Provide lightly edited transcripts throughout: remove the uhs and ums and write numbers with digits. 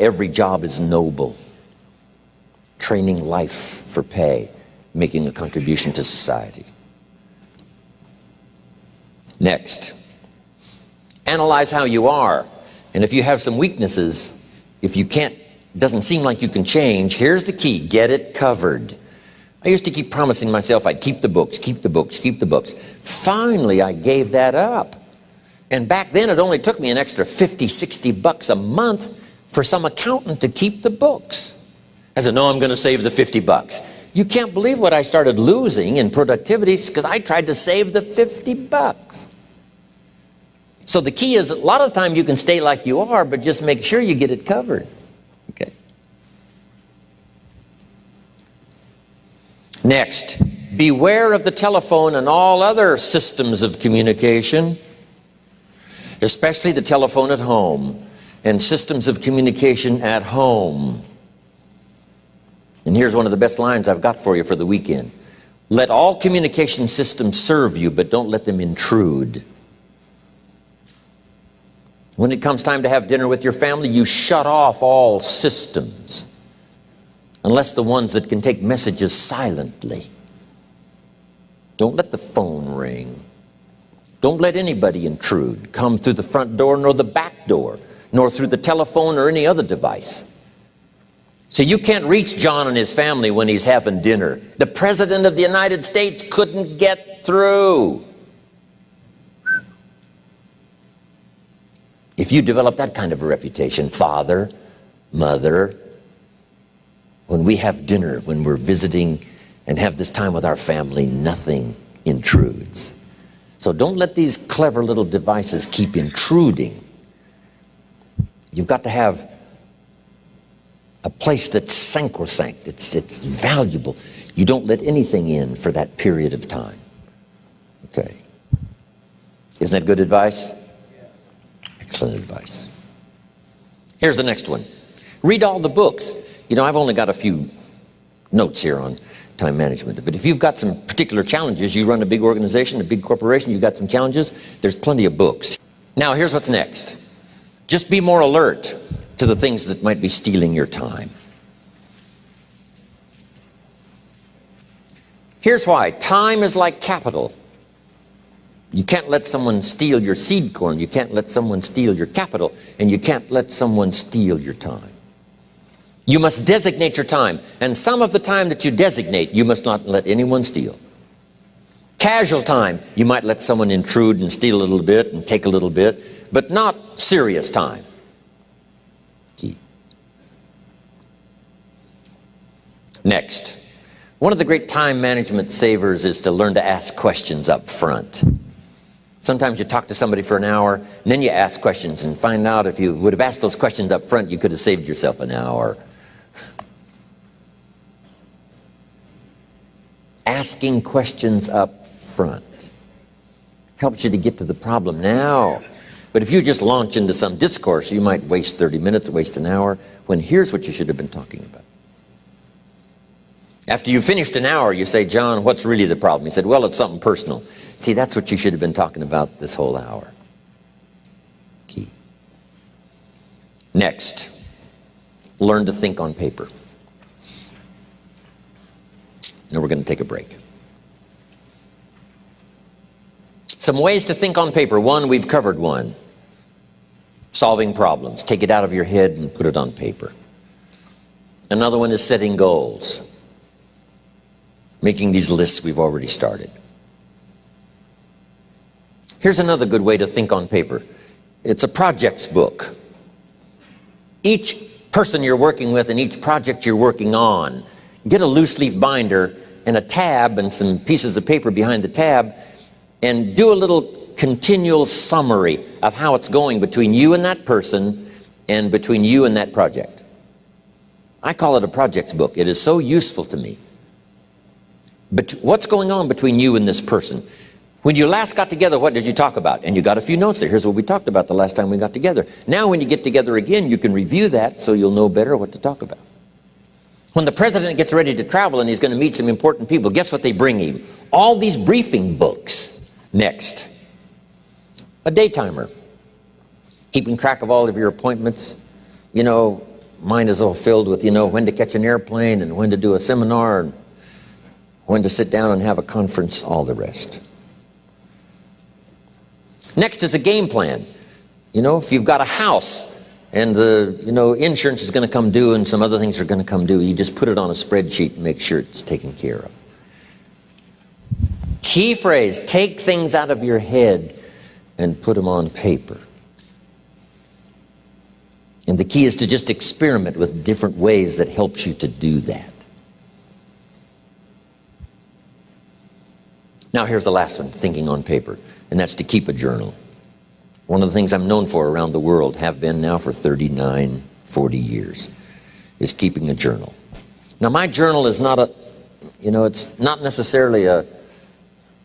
Every job is noble. Training life for pay, making a contribution to society. Next, analyze how you are. And if you have some weaknesses, if you can't, doesn't seem like you can change, here's the key: get it covered. I used to keep promising myself I'd keep the books, keep the books, keep the books. Finally, I gave that up. And back then, it only took me an extra 50, 60 bucks a month for some accountant to keep the books. I said, no, I'm going to save the 50 bucks. You can't believe what I started losing in productivity because I tried to save the 50 bucks. So the key is, a lot of the time you can stay like you are, but just make sure you get it covered. Okay. Next, beware of the telephone and all other systems of communication, especially the telephone at home and systems of communication at home. And here's one of the best lines I've got for you for the weekend. Let all communication systems serve you, but don't let them intrude. When it comes time to have dinner with your family, you shut off all systems, unless the ones that can take messages silently. Don't let the phone ring. Don't let anybody intrude, come through the front door nor the back door, nor through the telephone or any other device. So you can't reach John and his family when he's having dinner. The President of the United States couldn't get through. If you develop that kind of a reputation, father, mother, when we have dinner, when we're visiting and have this time with our family, nothing intrudes. So don't let these clever little devices keep intruding. You've got to have a place that's sacrosanct, it's valuable. You don't let anything in for that period of time. Okay. Isn't that good advice? Excellent advice. Here's the next one. Read all the books. You know, I've only got a few notes here on time management, but if you've got some particular challenges, you run a big organization, a big corporation, you've got some challenges, there's plenty of books. Now, here's what's next. Just be more alert to the things that might be stealing your time. Here's why. Time is like capital. You can't let someone steal your seed corn. You can't let someone steal your capital. And you can't let someone steal your time. You must designate your time. And some of the time that you designate, you must not let anyone steal. Casual time, you might let someone intrude and steal a little bit and take a little bit, but not serious time. Key. Next, one of the great time management savers is to learn to ask questions up front. Sometimes you talk to somebody for an hour, and then you ask questions and find out if you would have asked those questions up front, you could have saved yourself an hour. Asking questions up front helps you to get to the problem now. But if you just launch into some discourse, you might waste 30 minutes, waste an hour, when here's what you should have been talking about. After you finished an hour, you say, John, what's really the problem? He said, well, it's something personal. See, that's what you should have been talking about this whole hour. Key. Next, learn to think on paper. Now we're going to take a break. Some ways to think on paper. One, we've covered one. Solving problems. Take it out of your head and put it on paper. Another one is setting goals. Making these lists we've already started. Here's another good way to think on paper. It's a projects book. Each person you're working with and each project you're working on, get a loose leaf binder and a tab and some pieces of paper behind the tab and do a little continual summary of how it's going between you and that person and between you and that project. I call it a projects book. It is so useful to me. But what's going on between you and this person? When you last got together, what did you talk about? And you got a few notes there. Here's what we talked about the last time we got together. Now when you get together again, you can review that so you'll know better what to talk about. When the president gets ready to travel and he's going to meet some important people, guess what they bring him? All these briefing books. Next, a day timer. Keeping track of all of your appointments. You know, mind is all filled with, you know, when to catch an airplane and when to do a seminar and when to sit down and have a conference, all the rest. Next is a game plan. You know, if you've got a house and the, you know, insurance is going to come due and some other things are going to come due, you just put it on a spreadsheet and make sure it's taken care of. Key phrase, take things out of your head and put them on paper. And the key is to just experiment with different ways that helps you to do that. Now here's the last one, thinking on paper, and that's to keep a journal. One of the things I'm known for around the world, have been now for 39, 40 years, is keeping a journal. Now my journal is not a, you know, it's not necessarily a,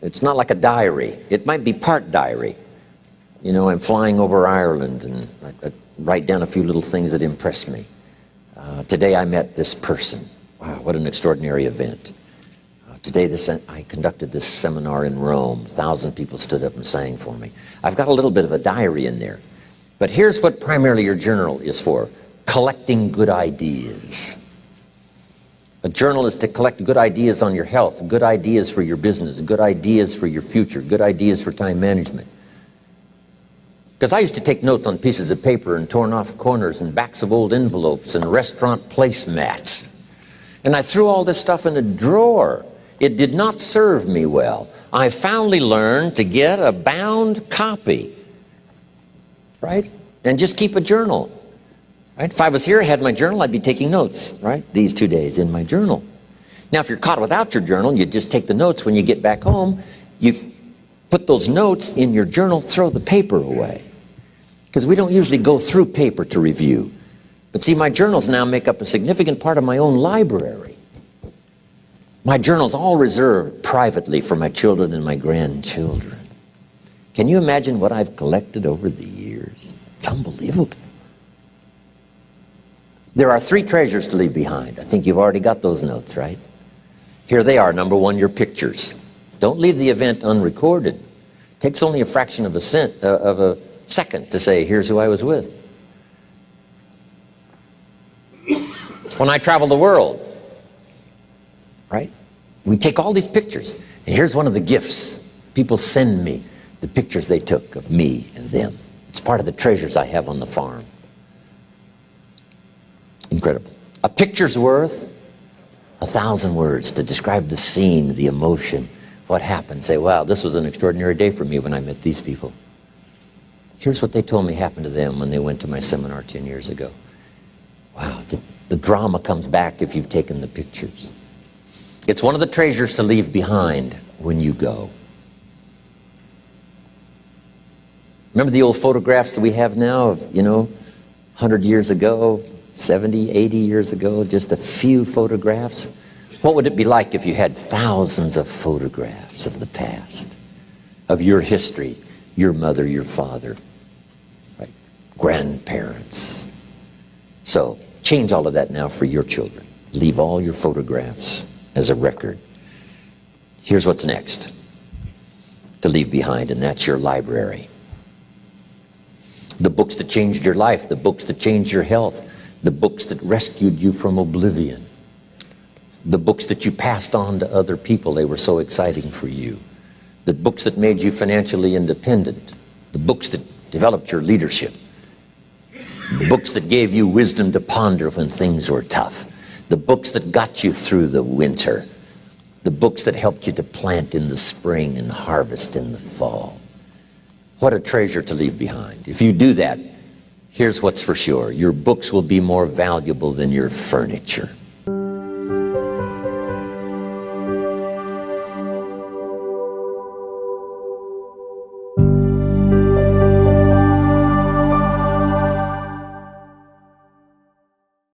it's not like a diary. It might be part diary. You know, I'm flying over Ireland and I write down a few little things that impress me. Today I met this person. Wow, what an extraordinary event. Today I conducted this seminar in Rome. 1,000 people stood up and sang for me. I've got a little bit of a diary in there. But here's what primarily your journal is for: collecting good ideas. A journal is to collect good ideas on your health, good ideas for your business, good ideas for your future, good ideas for time management. Because I used to take notes on pieces of paper and torn off corners and backs of old envelopes and restaurant placemats. And I threw all this stuff in a drawer. It did not serve me well. I finally learned to get a bound copy, right? And just keep a journal, right? If I was here, I had my journal, I'd be taking notes, right? These 2 days in my journal. Now, if you're caught without your journal, you just take the notes. When you get back home, you put those notes in your journal, throw the paper away. Because we don't usually go through paper to review. But see, my journals now make up a significant part of my own library. My journal's all reserved privately for my children and my grandchildren. Can you imagine what I've collected over the years? It's unbelievable. There are 3 treasures to leave behind. I think you've already got those notes, right? Here they are. Number 1, your pictures. Don't leave the event unrecorded. It takes only a fraction of a second to say, here's who I was with. When I travel the world, right? We take all these pictures, and here's one of the gifts. People send me the pictures they took of me and them. It's part of the treasures I have on the farm. Incredible. A picture's worth 1,000 words to describe the scene, the emotion, what happened. Say, wow, this was an extraordinary day for me when I met these people. Here's what they told me happened to them when they went to my seminar 10 years ago. Wow, the drama comes back if you've taken the pictures. It's one of the treasures to leave behind when you go. Remember the old photographs that we have now of, you know, 100 years ago, 70, 80 years ago, just a few photographs? What would it be like if you had thousands of photographs of the past, of your history, your mother, your father, right? Grandparents? So change all of that now for your children. Leave all your photographs as a record. Here's what's next to leave behind, and that's your library. The books that changed your life, the books that changed your health, the books that rescued you from oblivion, the books that you passed on to other people, they were so exciting for you, the books that made you financially independent, the books that developed your leadership, the books that gave you wisdom to ponder when things were tough, the books that got you through the winter, the books that helped you to plant in the spring and harvest in the fall. What a treasure to leave behind. If you do that, here's what's for sure. Your books will be more valuable than your furniture.